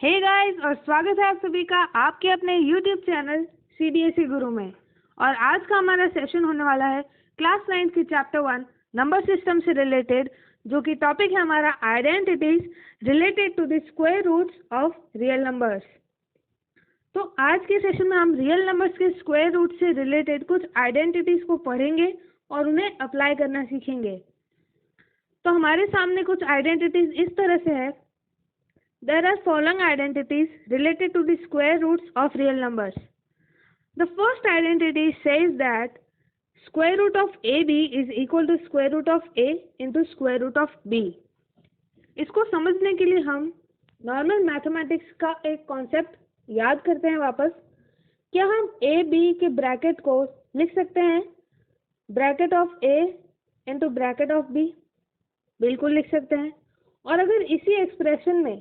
Hey guys, और स्वागत है आप सभी का आपके अपने यूट्यूब चैनल सीबीएसई गुरु में। और आज का हमारा सेशन होने वाला है क्लास 9 की चैप्टर 1 नंबर सिस्टम से रिलेटेड, जो कि टॉपिक है हमारा identities related to the square roots of real numbers. तो आज के सेशन में हम रियल नंबर्स के स्क्वायर रूट से रिलेटेड कुछ आइडेंटिटीज को पढ़ेंगे और उन्हें अप्लाई करना सीखेंगे। तो हमारे सामने कुछ आइडेंटिटीज इस तरह से है। There are following identities related to the square roots of real numbers. The first identity says that square root of AB is equal to square root of A into square root of B. इसको समझने के लिए हम normal mathematics का एक concept याद करते हैं वापस। क्या हम ए बी के ब्रैकेट को लिख सकते हैं bracket of a into bracket of b? बिल्कुल लिख सकते हैं। और अगर इसी एक्सप्रेशन में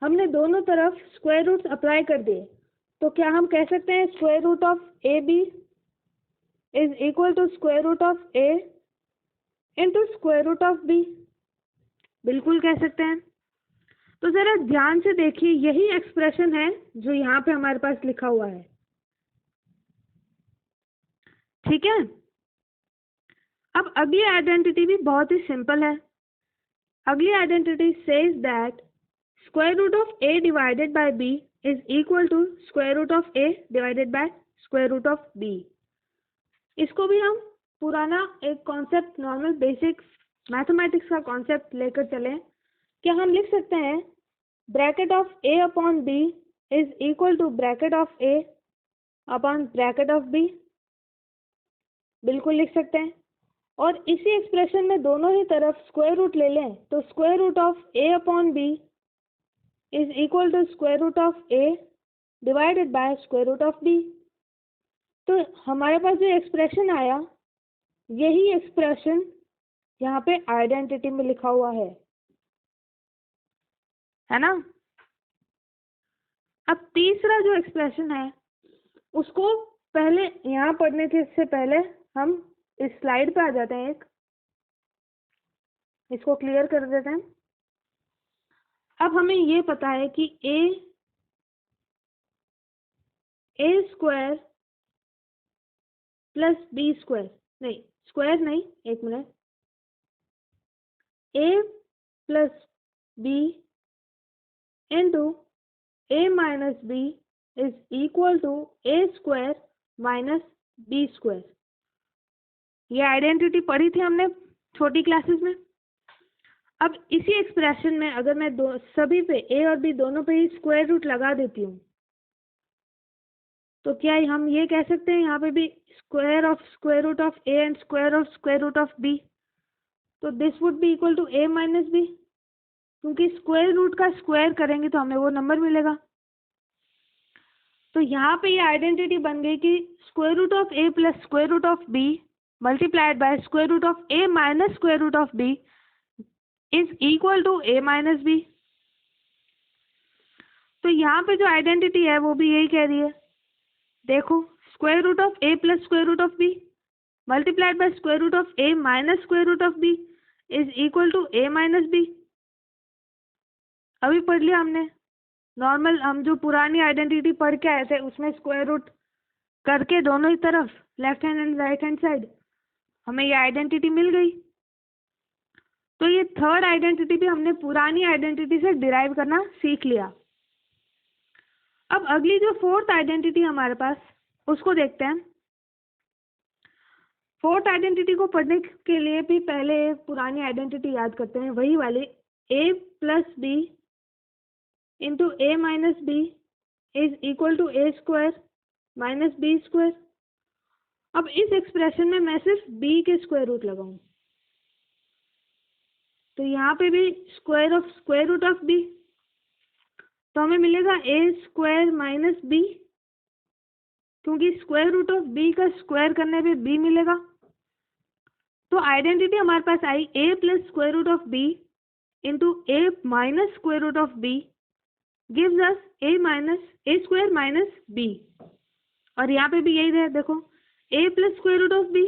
हमने दोनों तरफ स्क्वायर रूट्स अप्लाई कर दिए तो क्या हम कह सकते हैं square root of a b is equal to square root of a into square root of b? बिल्कुल कह सकते हैं। तो जरा ध्यान से देखिए, यही एक्सप्रेशन है जो यहाँ पे हमारे पास लिखा हुआ है। ठीक है। अब अगली आइडेंटिटी भी बहुत ही सिंपल है। अगली identity says that square root of a divided by b is equal to square root of a divided by square root of b. इसको भी हम पुराना एक कॉन्सेप्ट, नॉर्मल बेसिक मैथमेटिक्स का कॉन्सेप्ट लेकर चलें। क्या हम लिख सकते हैं bracket of a upon b is equal to bracket of a upon bracket of b? बिल्कुल लिख सकते हैं। और इसी एक्सप्रेशन में दोनों ही तरफ स्क्वायर रूट ले लें तो square root of a upon b is equal to square root of a divided by square root of b. तो हमारे पास जो एक्सप्रेशन आया, यही एक्सप्रेशन यहाँ पे आइडेंटिटी में लिखा हुआ है ना। अब तीसरा जो एक्सप्रेशन है उसको पहले यहाँ पढ़ने से पहले हम इस स्लाइड पे आ जाते हैं। इसको क्लियर कर देते हैं। अब हमें ये पता है कि a square plus b square, नहीं स्क्वायर नहीं, एक minute, a plus b into a minus b is equal to a square minus b square. ये आइडेंटिटी पढ़ी थी हमने छोटी क्लासेस में। अब इसी एक्सप्रेशन में अगर मैं सभी पे ए और बी दोनों पे ही स्क्वायर रूट लगा देती हूँ तो क्या हम ये कह सकते हैं यहाँ पे भी square root of a and square root of b? तो this would be equal to a minus b, क्योंकि स्क्वायर रूट का स्क्वायर करेंगे तो हमें वो नंबर मिलेगा। तो यहाँ पे ये आइडेंटिटी बन गई कि square root of a plus square root of b multiplied by square root of a minus square root of b is equal to a minus b. तो यहाँ पे जो आइडेंटिटी है वो भी यही कह रही है। देखो, square root of a plus square root of b multiplied by square root of a minus square root of b is equal to a minus b. अभी पढ़ लिया हमने। नॉर्मल हम जो पुरानी आइडेंटिटी पढ़ के आए थे उसमें स्क्वायर रूट करके दोनों ही तरफ left hand and right hand side हमें ये आइडेंटिटी मिल गई। तो ये थर्ड आइडेंटिटी भी हमने पुरानी आइडेंटिटी से डिराइव करना सीख लिया। अब अगली जो फोर्थ आइडेंटिटी हमारे पास, उसको देखते हैं। फोर्थ आइडेंटिटी को पढ़ने के लिए भी पहले पुरानी आइडेंटिटी याद करते हैं, वही वाली a plus b into a minus b is equal to a square minus b square. अब इस एक्सप्रेशन में मैं सिर्फ बी के स्क्वायर रूट लगाऊं तो यहाँ पे भी स्क्वायर रूट ऑफ बी, तो हमें मिलेगा ए स्क्वायर माइनस बी, क्योंकि स्क्वायर रूट ऑफ बी का स्क्वायर करने पे बी मिलेगा। तो आइडेंटिटी हमारे पास आई a plus square root of b into a minus square root of b gives us a square minus b. और यहाँ पे भी यही है, देखो, a plus square root of b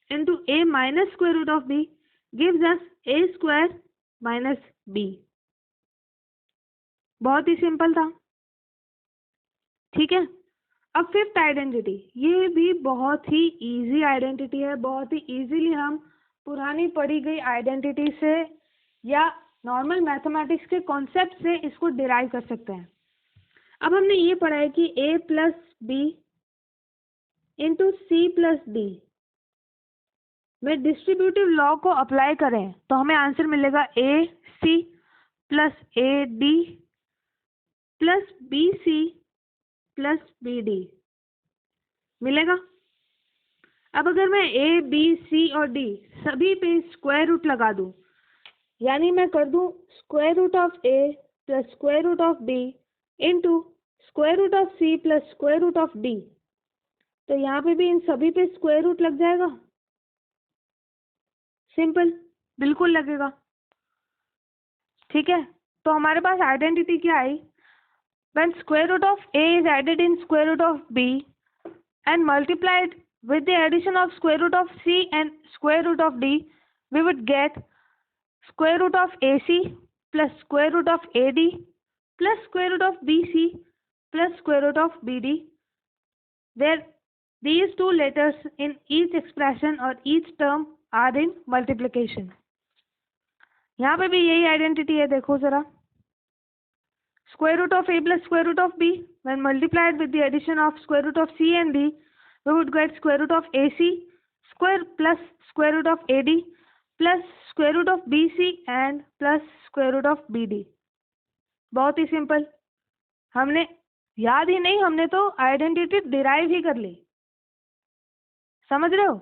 into a minus square root of b gives us a square minus b। बहुत ही simple था। ठीक है। अब फिफ्थ आइडेंटिटी, ये भी बहुत ही इजी आइडेंटिटी है, बहुत ही इजीली हम पुरानी पढ़ी गई आइडेंटिटी से या नॉर्मल मैथमेटिक्स के कॉन्सेप्ट से इसको डिराइव कर सकते हैं। अब हमने ये पढ़ा है कि a plus b into c plus d में डिस्ट्रीब्यूटिव लॉ को अप्लाई करें तो हमें आंसर मिलेगा a c plus a d plus b c plus b d मिलेगा। अब अगर मैं ए बी सी और डी सभी पे स्क्वायर रूट लगा दूं, यानी मैं कर दूं square root of a plus square root of b into square root of c plus square root of d, तो यहाँ पे भी इन सभी पे स्क्वायर रूट लग जाएगा। सिंपल, बिल्कुल लगेगा। ठीक है, तो हमारे पास आइडेंटिटी क्या आई? When square root of a is added in square root of b and multiplied with the addition of square root of c and square root of d, we would get square root of ac plus square root of ad plus square root of bc plus square root of bd, where these two letters in each expression or each term are in multiplication. यहाँ पे भी यही identity है, देखो जरा। Square root of a plus square root of b, when multiplied with the addition of square root of c and d, we would get square root of ac square plus square root of ad plus square root of bc and plus square root of bd. बहुत ही simple, हमने याद ही नहीं, हमने तो identity derive ही कर ली। समझ रहे हो?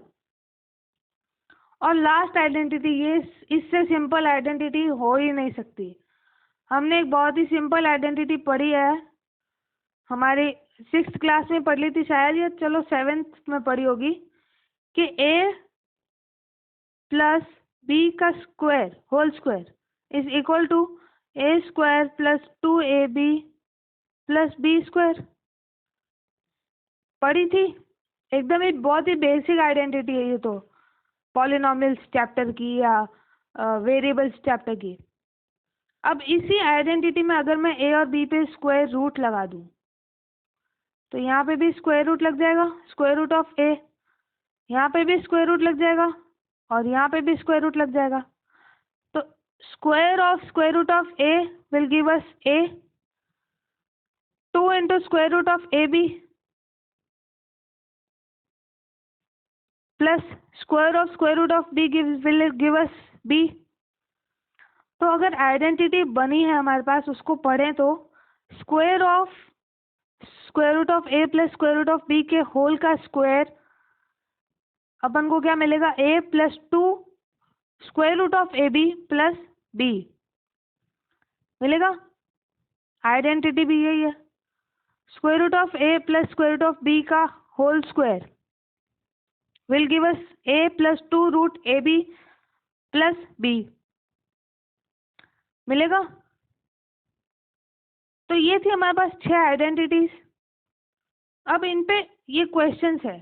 और लास्ट आइडेंटिटी, ये इससे सिंपल आइडेंटिटी हो ही नहीं सकती। हमने एक बहुत ही सिंपल आइडेंटिटी पढ़ी है, हमारी 6th क्लास में पढ़ ली थी शायद, या चलो 7th में पढ़ी होगी, कि a प्लस b का square whole square is equal to a square plus 2ab plus b square. पढ़ी थी एकदम, एक बहुत ही बेसिक आइडेंटिटी है ये तो, पॉलिनोमियल्स चैप्टर की या वेरिएबल्स चैप्टर की। अब इसी आइडेंटिटी में अगर मैं a और b पे स्क्वायर रूट लगा दूं, तो यहाँ पे भी स्क्वायर रूट लग जाएगा, स्क्वायर रूट ऑफ a, यहाँ पे भी स्क्वायर रूट लग जाएगा और यहाँ पे भी स्क्वायर रूट लग जाएगा। तो square root of a will give us a, 2 into square root of ab plus square root of b will give us b। तो अगर आइडेंटिटी बनी है हमारे पास, उसको पढ़ें तो square root of a plus square root of b के whole का स्क्वायर, अपन को क्या मिलेगा? a plus 2 square root of ab plus b मिलेगा। आइडेंटिटी भी यही है, square root of a plus square root of b का whole square will give us a plus 2 root ab plus b मिलेगा। तो ये थी हमारे पास 6 आइडेंटिटीज। अब इन पे ये क्वेश्चंस है।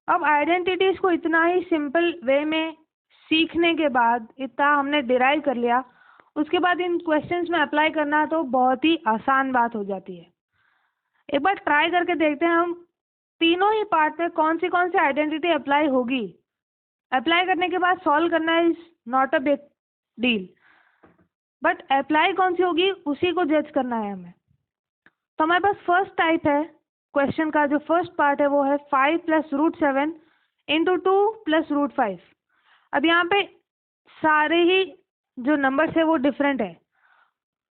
अब आइडेंटिटीज को इतना ही सिंपल वे में सीखने के बाद, इतना हमने डिराइव कर लिया, उसके बाद इन क्वेश्चंस में अप्लाई करना तो बहुत ही आसान बात हो जाती है। एक बार ट्राई करके देखते हैं हम तीनों ही पार्ट में कौन सी आइडेंटिटी अप्लाई होगी। अप्लाई करने के बाद सॉल्व करना is not a big deal, but apply कौन सी होगी उसी को जज करना है हमें। तो हमारे पास फर्स्ट टाइप है क्वेश्चन का, जो फर्स्ट पार्ट है वो है 5 plus root 7 into 2 plus root 5। अब यहाँ पे सारे ही जो नंबर्स है वो डिफरेंट है,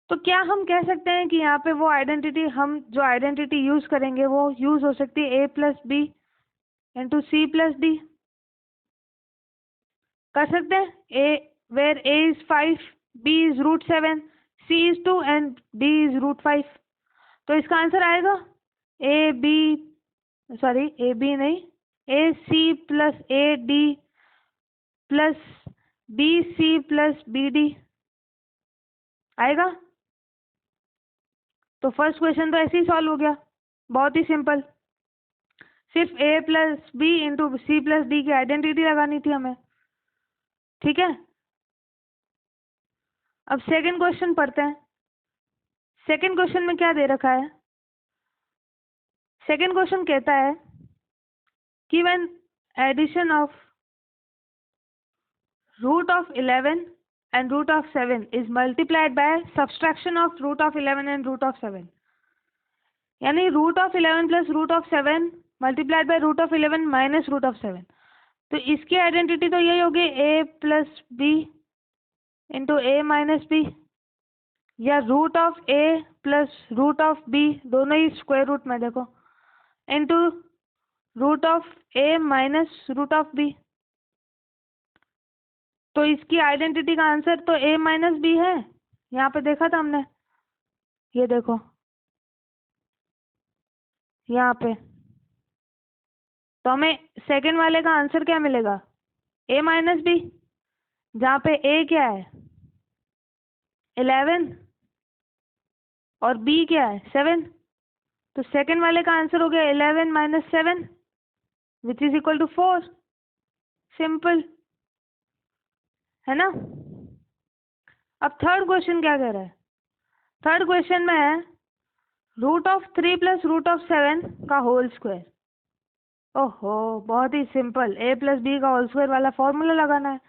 तो क्या हम कह सकते हैं कि यहाँ पे वो आइडेंटिटी, हम जो आइडेंटिटी यूज करेंगे वो यूज हो सकती है a plus b into c plus d. कर सकते हैं, a is 5, b is root 7, c is 2 and d is root 5। तो इसका आंसर आएगा ए बी नहीं, a c plus a d plus b c plus b d आएगा। तो first question तो ऐसे ही सॉल्व हो गया, बहुत ही सिंपल। सिर्फ a plus b into c plus d की आइडेंटिटी लगानी थी हमें। ठीक है, अब सेकंड क्वेश्चन पढ़ते हैं। सेकंड क्वेश्चन में क्या दे रखा है? सेकेंड क्वेश्चन कहता है कि when addition of root of 11 and root of 7 is multiplied by subtraction of root of 11 and root of 7, यानी root of 11 plus root of 7 multiplied by root of 11 minus root of 7। तो इसकी identity तो यही होगी a plus b into a minus b, या root of a plus root of b, दोनों ही square root में देखो, into root of a minus root of b। तो इसकी आइडेंटिटी का आंसर तो a माइनस बी है, यहाँ पे देखा था हमने, ये देखो यहाँ पे। तो हमें सेकंड वाले का आंसर क्या मिलेगा, a माइनस बी, जहाँ पे a क्या है 11 और b क्या है 7। तो सेकंड वाले का आंसर हो गया 11 minus 7 which is equal to 4। Simple है ना। अब थर्ड क्वेश्चन क्या कह रहा है, थर्ड क्वेश्चन में है root of 3 plus root of 7 का होल स्क्वायर। ओहो, बहुत ही सिंपल, a प्लस बी का होल स्क्वायर वाला फॉर्मूला लगाना है,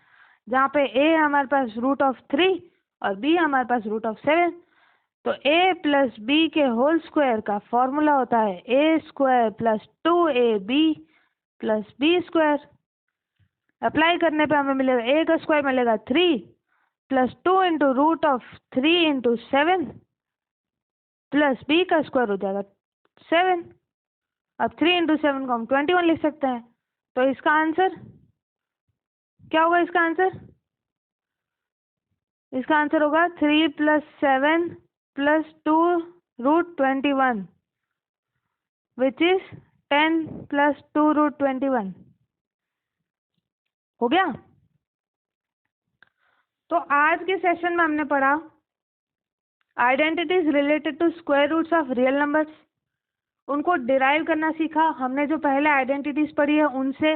जहाँ पे a हमारे पास रूट ऑफ 3 और b हमारे पास रूट ऑफ 7। तो a प्लस बी के होल स्क्वायर का फॉर्मूला होता है a square plus 2ab plus b square. Apply करने पे हमें मिलेगा a का स्क्वायर मिलेगा 3 plus 2 into root of 3 into 7 plus b का स्क्वायर हो जाएगा 7। अब 3 इंटू 7 को हम 21 लिख सकते हैं। तो इसका आंसर क्या होगा, इसका आंसर होगा 3 plus 7 plus 2 root 21 which is 10 plus 2 root 21। हो गया। तो आज के सेशन में हमने पढ़ा identities related to square roots of real numbers, उनको डिराइव करना सीखा हमने, जो पहले आइडेंटिटीज पढ़ी है उनसे,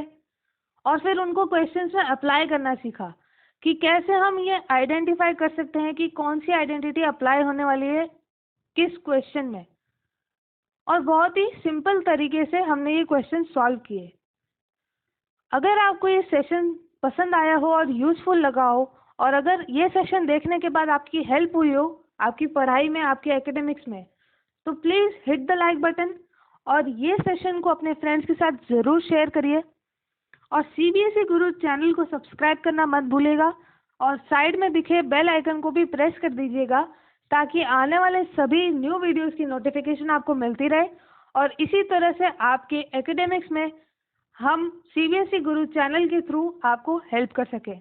और फिर उनको क्वेश्चंस में अप्लाई करना सीखा कि कैसे हम ये आइडेंटिफाई कर सकते हैं कि कौन सी आइडेंटिटी अप्लाई होने वाली है किस क्वेश्चन में। और बहुत ही सिंपल तरीके से हमने ये क्वेश्चन सॉल्व किए। अगर आपको ये सेशन पसंद आया हो और यूजफुल लगा हो, और अगर ये सेशन देखने के बाद आपकी हेल्प हुई हो आपकी पढ़ाई में, आपके एकेडमिक्स में, तो please hit the like button और ये सेशन को अपने फ्रेंड्स के साथ ज़रूर शेयर करिए। और CBSE गुरु चैनल को सब्सक्राइब करना मत भूलिएगा, और साइड में दिखे बेल आइकन को भी प्रेस कर दीजिएगा ताकि आने वाले सभी न्यू वीडियोस की नोटिफिकेशन आपको मिलती रहे। और इसी तरह से आपके एकेडमिक्स में हम CBSE गुरु चैनल के थ्रू आपको हेल्प कर सके।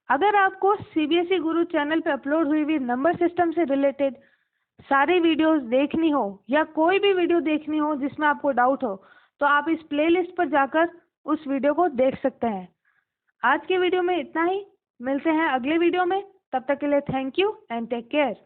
अगर आपको CBSE गुरु चैनल पे अपलोड हुई हुई नंबर सिस्टम से रिलेटेड सारी वीडियोस देखनी हो, या कोई भी वीडियो देखनी हो जिसमें आपको डाउट हो, तो आप इस प्लेलिस्ट पर जाकर उस वीडियो को देख सकते हैं। आज के वीडियो में इतना ही, मिलते हैं अगले वीडियो में, तब तक के लिए thank you and take care.